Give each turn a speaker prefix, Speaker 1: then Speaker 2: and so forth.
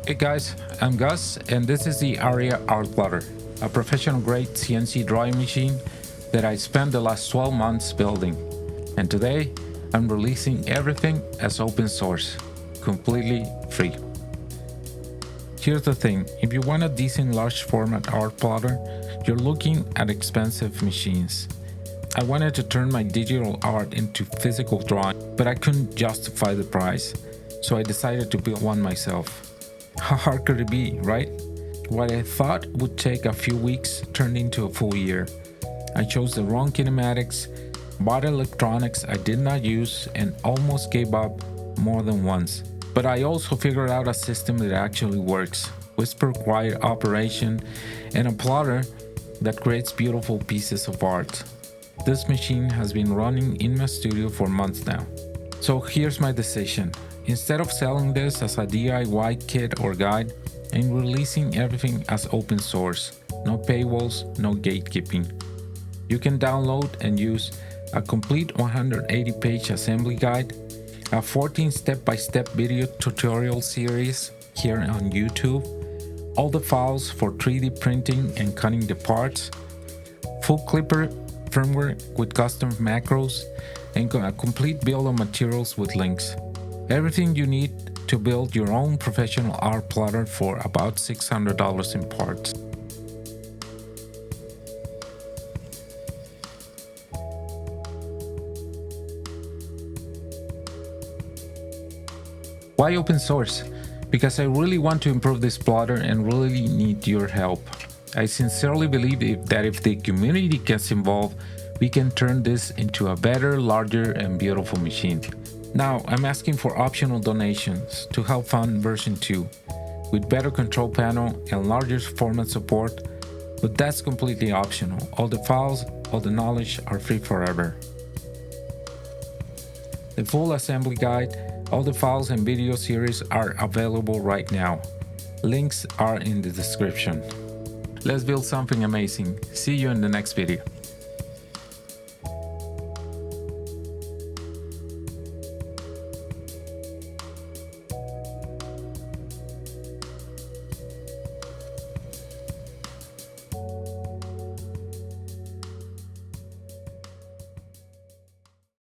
Speaker 1: Hey guys, I'm Gus and this is the Aria Art Plotter, a professional grade CNC drawing machine that I spent the last 12 months building. And today I'm releasing everything as open source, completely free. Here's the thing, if you want a decent large format art plotter, you're looking at expensive machines. I wanted to turn my digital art into physical drawing, but I couldn't justify the price, so I decided to build one myself. How hard could it be, right? What I thought would take a few weeks turned into a full year. I chose the wrong kinematics, bought electronics I did not use, and almost gave up more than once. But I also figured out a system that actually works, whisper quiet operation, and a plotter that creates beautiful pieces of art. This machine has been running in my studio for months now. So here's my decision. Instead of selling this as a DIY kit or guide, I'm releasing everything as open source. No paywalls, no gatekeeping. You can download and use a complete 180-page assembly guide, a 14 step-by-step video tutorial series here on YouTube, all the files for 3D printing and cutting the parts, full clipper firmware with custom macros, and a complete bill of materials with links. Everything you need to build your own professional art plotter for about $600 in parts. Why open source? Because I really want to improve this plotter and really need your help. I sincerely believe that if the community gets involved, we can turn this into a better, larger, and beautiful machine. Now, I'm asking for optional donations to help fund version 2, with better control panel and larger format support, but that's completely optional. All the files, all the knowledge are free forever. The full assembly guide, all the files and video series are available right now. Links are in the description. Let's build something amazing. See you in the next video.